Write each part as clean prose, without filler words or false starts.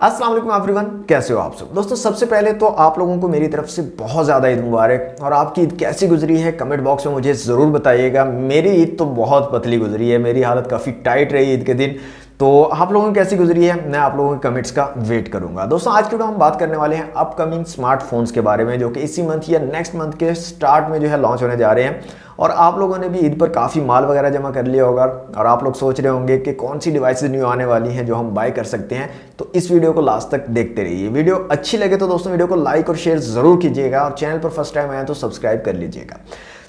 अस्सलाम वालेकुम एवरीवन, कैसे हो आप सब दोस्तों। सबसे पहले तो आप लोगों को मेरी तरफ से बहुत ज़्यादा ईद मुबारक। और आपकी ईद कैसी गुजरी है कमेंट बॉक्स में मुझे ज़रूर बताइएगा। मेरी ईद तो बहुत पतली गुजरी है, मेरी हालत काफ़ी टाइट रही ईद के दिन। तो आप लोगों की कैसी गुजरी है, मैं आप लोगों के कमेंट्स का वेट करूंगा। दोस्तों आज की वीडियो हम बात करने वाले हैं अपकमिंग स्मार्टफोन्स के बारे में, जो कि इसी मंथ या नेक्स्ट मंथ के स्टार्ट में जो है लॉन्च होने जा रहे हैं। और आप लोगों ने भी ईद पर काफ़ी माल वगैरह जमा कर लिया होगा और आप लोग सोच रहे होंगे कि कौन सी डिवाइसेस न्यू आने वाली हैं जो हम बाय कर सकते हैं। तो इस वीडियो को लास्ट तक देखते रहिए। वीडियो अच्छी लगे तो दोस्तों वीडियो को लाइक और शेयर ज़रूर कीजिएगा और चैनल पर फर्स्ट टाइम आए तो सब्सक्राइब कर लीजिएगा।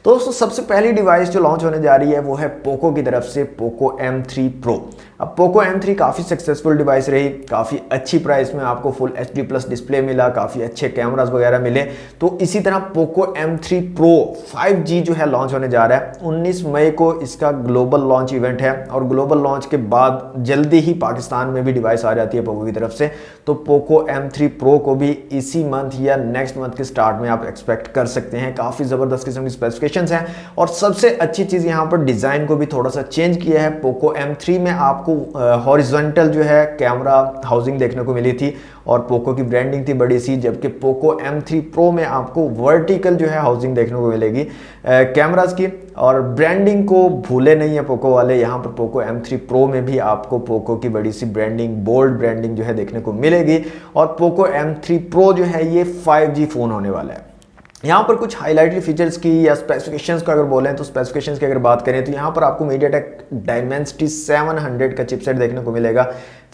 तो दोस्तों सबसे पहली डिवाइस जो लॉन्च होने जा रही है वो है पोको की तरफ से पोको M3 Pro। अब पोको M3 काफ़ी सक्सेसफुल डिवाइस रही, काफ़ी अच्छी प्राइस में आपको फुल HD+ डिस्प्ले मिला, काफ़ी अच्छे कैमरास वगैरह मिले। तो इसी तरह पोको M3 Pro 5G जो है लॉन्च होने जा रहा है। 19 मई को इसका ग्लोबल लॉन्च इवेंट है और ग्लोबल लॉन्च के बाद जल्दी ही पाकिस्तान में भी डिवाइस आ जाती है पोको की तरफ से। तो पोको M3 Pro को भी इसी मंथ या नेक्स्ट मंथ के स्टार्ट में आप एक्सपेक्ट कर सकते हैं। काफ़ी ज़बरदस्त किस्म की स्पेसिफिकेशंस हैं और सबसे अच्छी चीज़ यहाँ पर डिज़ाइन को भी थोड़ा सा चेंज किया है। पोको M3 में आपको हॉरिजॉन्टल जो है कैमरा हाउसिंग देखने को मिली थी और पोको की ब्रांडिंग थी बड़ी सी, जबकि पोको M3 Pro में आपको वर्टिकल जो है हाउसिंग देखने को मिलेगी कैमरास की। और ब्रांडिंग को भूले नहीं है पोको वाले, यहाँ पर पोको M3 Pro में भी आपको पोको की बड़ी सी ब्रांडिंग, बोल्ड ब्रांडिंग जो है देखने को मिलेगी। और पोको M3 Pro जो है ये 5G फ़ोन होने वाला है। यहाँ पर कुछ हाईलाइटेड फीचर्स की या स्पेसिफिकेशंस को अगर बोलें तो स्पेसिफिकेशंस की अगर बात करें तो यहाँ पर आपको मीडियाटेक डायमेंसिटी 700 का चिपसेट देखने को मिलेगा।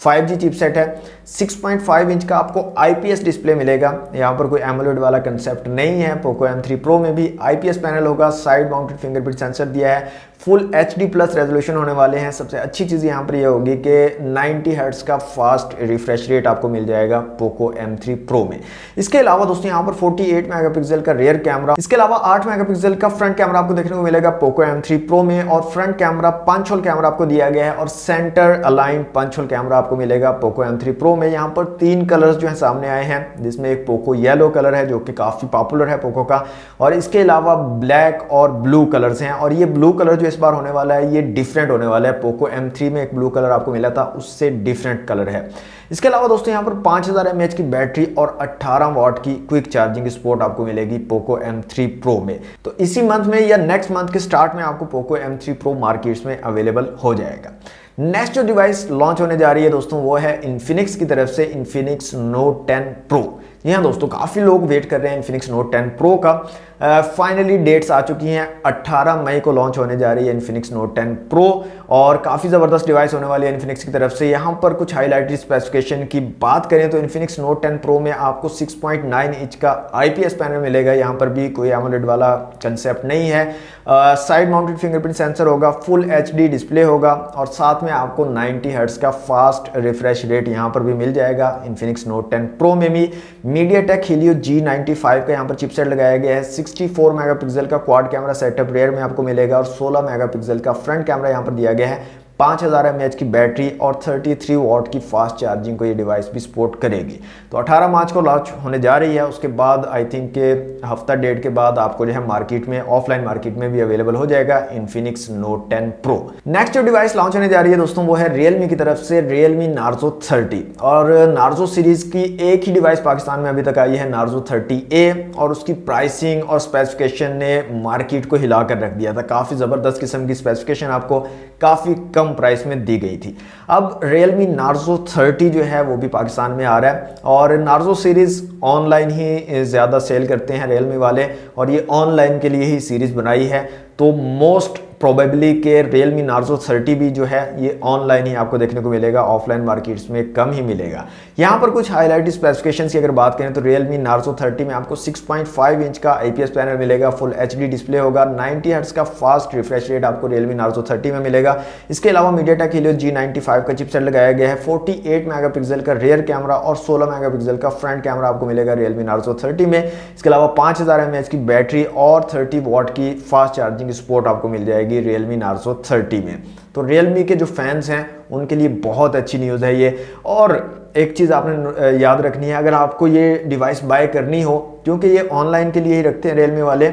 5G चिपसेट है। 6.5 इंच का आपको IPS डिस्प्ले मिलेगा। यहाँ पर कोई एमोलेड वाला कंसेप्ट नहीं है। पोको M3 Pro में भी IPS पैनल होगा। साइड माउंटेड फिंगरप्रिंट सेंसर दिया है। फुल HD+ रेजोल्यूशन होने वाले हैं। सबसे अच्छी चीज़ यहाँ पर यह होगी कि 90 हर्ट्ज का फास्ट रिफ्रेश रेट आपको मिल जाएगा पोको M3 Pro में। इसके अलावा दोस्तों यहाँ पर 48 मेगापिक्सल का रियर कैमरा, इसके अलावा 8 मेगापिक्सल का फ्रंट कैमरा आपको देखने को मिलेगा पोको M3 Pro में। और front camera punch hole camera आपको दिया गया है और center align punch hole camera आपको मिलेगा पोको M3 Pro में। यहाँ पर 3 कलर्स जो है सामने आए हैं, जिसमें एक पोको येलो कलर है जो कि काफ़ी पॉपुलर है पोको का, और इसके अलावा ब्लैक और ब्लू कलर्स हैं। और ये ब्लू कलर जो इस बार होने वाला है ये डिफरेंट होने वाला है। पोको M3 में एक ब्लू कलर आपको मिला था, उससे डिफरेंट कलर है। इसके अलावा दोस्तों यहाँ पर 5000 mAh की बैटरी और 18 वाट की क्विक चार्जिंग सपोर्ट आपको मिलेगी पोको M3 Pro में। तो इसी मंथ में या नेक्स्ट मंथ के स्टार्ट में आपको पोको M3 Pro मार्केट्स में अवेलेबल हो जाएगा। नेक्स्ट जो डिवाइस लॉन्च होने जा रही है दोस्तों वो है इन्फिनिक्स की तरफ से इन्फिनिक्स Note 10 Pro। जी हाँ दोस्तों, काफ़ी लोग वेट कर रहे हैं इन्फिनिक्स Note 10 Pro का। फाइनली डेट्स आ चुकी हैं। 18 मई को लॉन्च होने जा रही है इन्फिनिक्स Note 10 Pro और काफ़ी ज़बरदस्त डिवाइस होने वाली है इन्फिनिक्स की तरफ से। यहाँ पर कुछ हाईलाइटेड स्पेसिफिकेशन की बात करें तो इन्फिनिक्स Note 10 Pro में आपको 6.9 इंच का IPS पैनल मिलेगा। यहाँ पर भी कोई एमोलेड वाला कंसेप्ट नहीं है। साइड माउंटेड फिंगरप्रिंट सेंसर होगा, फुल HD डिस्प्ले होगा और साथ में आपको 90 हर्ट्ज का फास्ट रिफ्रेश रेट यहाँ पर भी मिल जाएगा इन्फिनिक्स Note 10 Pro में भी। मीडियाटेक Helio G95 का यहाँ पर चिपसेट लगाया गया है। 64 मेगापिक्सल का क्वाड कैमरा सेटअप रेयर में आपको मिलेगा और 16 मेगापिक्सल का फ्रंट कैमरा यहाँ पर दिया गया है। 5000 mAh की बैटरी और 33 वाट की फास्ट चार्जिंग को ये डिवाइस भी सपोर्ट करेगी। तो 18 मार्च को लॉन्च होने जा रही है। उसके बाद आई थिंक के हफ्ता डेढ़ के बाद आपको जो है मार्केट में, ऑफलाइन मार्केट में भी अवेलेबल हो जाएगा इन्फिनिक्स Note 10 Pro। नेक्स्ट जो डिवाइस लॉन्च होने जा रही है दोस्तों वो है Realme की तरफ से Realme Narzo 30। और Narzo सीरीज की एक ही डिवाइस पाकिस्तान में अभी तक आई है, Narzo 30A, और उसकी प्राइसिंग और स्पेसिफिकेशन ने मार्केट को हिला कर रख दिया था। काफ़ी ज़बरदस्त किस्म की स्पेसिफिकेशन आपको काफ़ी कम प्राइस में दी गई थी। अब Realme Narzo 30 जो है वो भी पाकिस्तान में आ रहा है और Narzo सीरीज़ ऑनलाइन ही ज़्यादा सेल करते हैं Realme वाले और ये ऑनलाइन के लिए ही सीरीज़ बनाई है। तो मोस्ट प्रोबेबली के Realme Narzo 30 भी जो है ये ऑनलाइन ही आपको देखने को मिलेगा, ऑफलाइन मार्केट्स में कम ही मिलेगा। यहाँ पर कुछ हाईलाइटेड स्पेसिफिकेशंस की अगर बात करें तो Realme Narzo 30 में आपको 6.5 इंच का IPS पैनल मिलेगा, फुल HD डिस्प्ले होगा, 90 हर्ट्ज का फास्ट रिफ्रेश रेट आपको Realme Narzo 30 में मिलेगा। इसके अलावा मीडियाटेक Helio G95 का चिपसेट लगाया गया है। 48 मेगापिक्सल का रियर कैमरा और 16 मेगापिक्सल का फ्रंट कैमरा आपको मिलेगा Realme Narzo 30 में। इसके अलावा 5000 mAh की बैटरी और 30 वाट की फास्ट चार्जिंग सपोर्ट आपको मिल जाएगी Realme Narzo 30 में। तो Realme के जो फैंस हैं उनके लिए बहुत अच्छी न्यूज़ है ये। और एक चीज़ आपने याद रखनी है, अगर आपको ये डिवाइस बाय करनी हो, क्योंकि ये ऑनलाइन के लिए ही रखते हैं Realme वाले,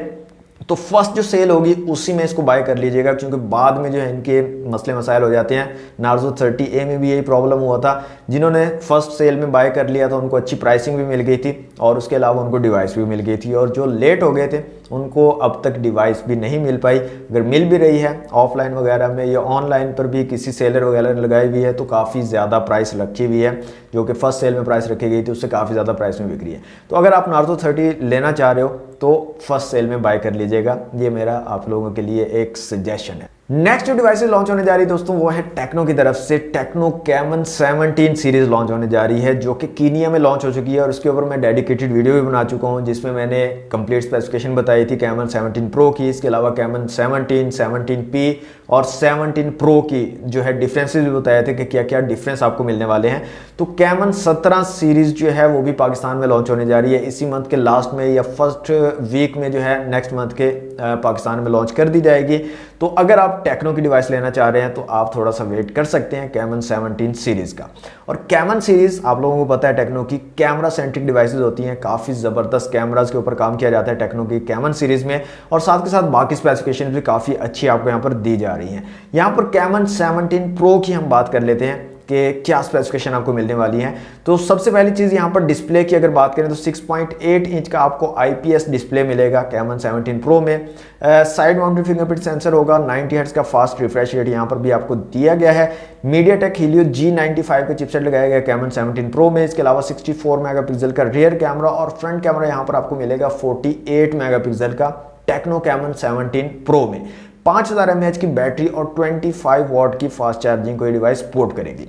तो फर्स्ट जो सेल होगी उसी में इसको बाय कर लीजिएगा, क्योंकि बाद में जो है इनके मसले मसाइल हो जाते हैं। नार्जो 30A में भी यही प्रॉब्लम हुआ था। जिन्होंने फर्स्ट सेल में बाय कर लिया था उनको अच्छी प्राइसिंग भी मिल गई थी और उसके अलावा उनको डिवाइस भी मिल गई थी, और जो लेट हो गए थे उनको अब तक डिवाइस भी नहीं मिल पाई। अगर मिल भी रही है ऑफलाइन वगैरह में या ऑनलाइन पर भी किसी सेलर वगैरह ने लगाई हुई है तो काफ़ी ज़्यादा प्राइस रखी हुई है, जो कि फर्स्ट सेल में प्राइस रखी गई थी उससे काफ़ी ज़्यादा प्राइस में बिक रही है। तो अगर आप नार्जो 30 लेना चाह रहे हो तो फर्स्ट सेल में बाय कर लीजिएगा, ये मेरा आप लोगों के लिए एक सजेशन है। नेक्स्ट जो डिवाइस लॉन्च होने जा रही है दोस्तों वो है टेक्नो की तरफ से। टेक्नो कैमन 17 सीरीज लॉन्च होने जा रही है, जो कि कीनिया में लॉन्च हो चुकी है और उसके ऊपर मैं डेडिकेटेड वीडियो भी बना चुका हूं, जिसमें मैंने कंप्लीट स्पेसिफिकेशन बताई थी कैमन 17 प्रो की। इसके अलावा कैमन 17, 17P और 17 प्रो की जो है डिफरेंसेस भी बताए थे कि क्या क्या डिफरेंस आपको मिलने वाले हैं। तो कैमन 17 सीरीज जो है वो भी पाकिस्तान में लॉन्च होने जा रही है इसी मंथ के लास्ट में या फर्स्ट वीक में, जो है नेक्स्ट मंथ के पाकिस्तान में लॉन्च कर दी जाएगी। तो अगर आप टेक्नो की डिवाइस लेना चाह रहे हैं तो आप थोड़ा सा वेट कर सकते हैं कैमन 17 सीरीज का। और कैमन सीरीज आप लोगों को पता है टेक्नो की कैमरा सेंट्रिक डिवाइसेस होती हैं, काफ़ी ज़बरदस्त कैमराज के ऊपर काम किया जाता है टेक्नो की कैमन सीरीज में, और साथ के साथ बाकी स्पेसिफिकेशन भी काफ़ी अच्छी आपको यहाँ पर दी जा रही हैं। यहाँ पर कैमन 17 प्रो की हम बात कर लेते हैं कि क्या स्पेसिफिकेशन आपको मिलने वाली है। तो सबसे पहली चीज़ यहाँ पर डिस्प्ले की अगर बात करें तो 6.8 इंच का आपको IPS डिस्प्ले मिलेगा कैमन 17 प्रो में। साइड माउंटेड फिंगरप्रिंट सेंसर होगा, 90 हर्ट्ज का फास्ट रिफ्रेश रेट यहाँ पर भी आपको दिया गया है। मीडियाटेक हीलियो G95 का चिपसेट लगाया गया कैमन 17 प्रो में। इसके अलावा 64 मेगापिक्सल का रियर कैमरा और फ्रंट कैमरा यहाँ पर आपको मिलेगा 48 मेगापिक्सल का टेक्नो कैमन 17 प्रो में। 5000 mAh की बैटरी और 25 वॉट की फास्ट चार्जिंग को ये डिवाइस सपोर्ट करेगी।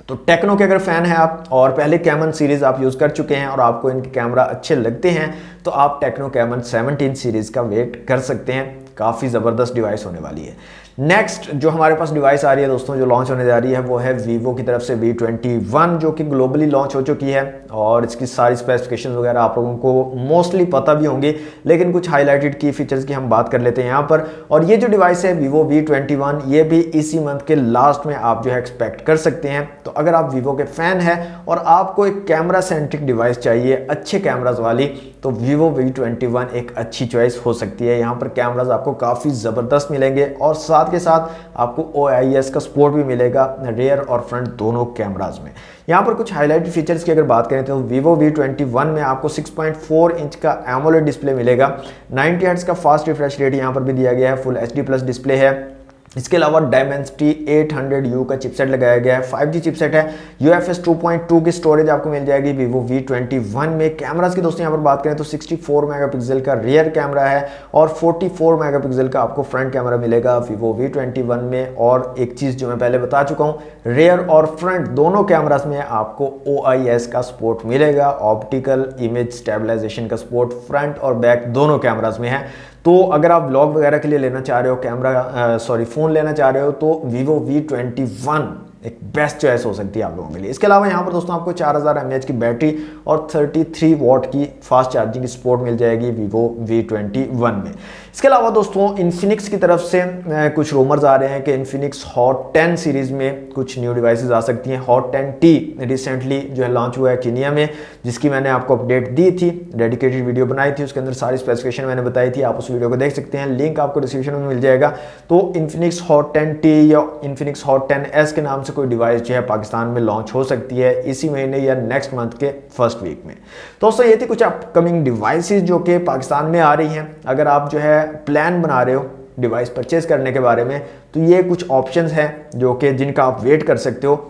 तो टेक्नो के अगर फैन हैं आप और पहले कैमन सीरीज आप यूज कर चुके हैं और आपको इनके कैमरा अच्छे लगते हैं तो आप टेक्नो कैमन 17 सीरीज का वेट कर सकते हैं, काफ़ी ज़बरदस्त डिवाइस होने वाली है। नेक्स्ट जो हमारे पास डिवाइस आ रही है दोस्तों जो लॉन्च होने जा रही है वो है वीवो की तरफ से V21, जो कि ग्लोबली लॉन्च हो चुकी है और इसकी सारी स्पेसिफिकेशंस वगैरह आप लोगों को मोस्टली पता भी होंगी, लेकिन कुछ हाईलाइटेड की फीचर्स की हम बात कर लेते हैं यहाँ पर। और ये जो डिवाइस है वीवो V21 ये भी इसी मंथ के लास्ट में आप जो है एक्सपेक्ट कर सकते हैं। तो अगर आप वीवो के फैन हैं और आपको एक कैमरा सेंट्रिक डिवाइस चाहिए अच्छे कैमराज वाली तो वीवो V21 एक अच्छी चॉइस हो सकती है। यहाँ पर कैमराज आपको काफ़ी ज़बरदस्त मिलेंगे और साथ के साथ आपको OIS का सपोर्ट भी मिलेगा रियर और फ्रंट दोनों कैमराज में। यहाँ पर कुछ हाईलाइटेड फीचर्स की अगर बात करें तो वीवो V21 में आपको 6.4 इंच का एमोलेड डिस्प्ले मिलेगा, 90 हर्ट्ज का फास्ट रिफ्रेश रेट यहाँ पर भी दिया गया है, फुल HD+ डिस्प्ले है। इसके अलावा Dimensity 800U का चिपसेट लगाया गया है, 5G चिपसेट है। UFS 2.2 की स्टोरेज आपको मिल जाएगी वीवो V21 में। कैमरास की दोस्तों यहाँ पर बात करें तो 64 मेगापिक्सल का रियर कैमरा है और 44 मेगापिक्सल का आपको फ्रंट कैमरा मिलेगा वीवो V21 में। और एक चीज़ जो मैं पहले बता चुका हूँ, रियर और फ्रंट दोनों कैमरास में आपको OIS का सपोर्ट मिलेगा, ऑप्टिकल इमेज स्टेबलाइजेशन का सपोर्ट फ्रंट और बैक दोनों कैमरास में है। तो अगर आप ब्लॉग वगैरह के लिए लेना चाह रहे हो फ़ोन लेना चाह रहे हो तो वीवो V21 एक बेस्ट चॉइस हो सकती है आप लोगों के लिए। इसके अलावा यहाँ पर दोस्तों आपको 4000 mAh की बैटरी और 33 वॉट की फास्ट चार्जिंग की सपोर्ट मिल जाएगी वीवो V21 में। इसके अलावा दोस्तों इन्फिनिक्स की तरफ से कुछ रूमर्स आ रहे हैं कि इन्फिनिक्स हॉट 10 सीरीज़ में कुछ न्यू डिवाइसेस आ सकती हैं। हॉट 10T रिसेंटली जो है लॉन्च हुआ है कीनिया में, जिसकी मैंने आपको अपडेट दी थी, डेडिकेटेड वीडियो बनाई थी, उसके अंदर सारी स्पेसिफिकेशन मैंने बताई थी, आप उस वीडियो को देख सकते हैं, लिंक आपको डिस्क्रिप्शन में मिल जाएगा। तो इन्फिनिक्स हॉट 10T या इन्फिनिक्स हॉट 10S के नाम से कोई डिवाइस जो है पाकिस्तान में लॉन्च हो सकती है इसी महीने या नेक्स्ट मंथ के फर्स्ट वीक में। दोस्तों ये थी कुछ अपकमिंग डिवाइसेस जो कि पाकिस्तान में आ रही हैं। अगर आप जो है प्लान बना रहे हो डिवाइस परचेज करने के बारे में तो ये कुछ ऑप्शंस हैं जो कि जिनका आप वेट कर सकते हो।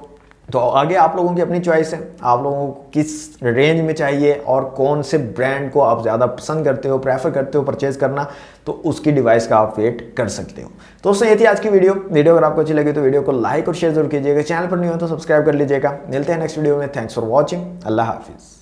तो आगे आप लोगों की अपनी चॉइस है, आप लोगों को किस रेंज में चाहिए और कौन से ब्रांड को आप ज़्यादा पसंद करते हो, प्रेफर करते हो परचेज करना, तो उसकी डिवाइस का आप वेट कर सकते हो। तो दोस्तों ये थी आज की वीडियो अगर आपको अच्छी लगी तो वीडियो को लाइक और शेयर जरूर कीजिएगा, चैनल पर नहीं हो तो सब्सक्राइब कर लीजिएगा। मिलते हैं नेक्स्ट वीडियो में। थैंक्स फॉर वॉचिंग, अल्लाह हाफिज़।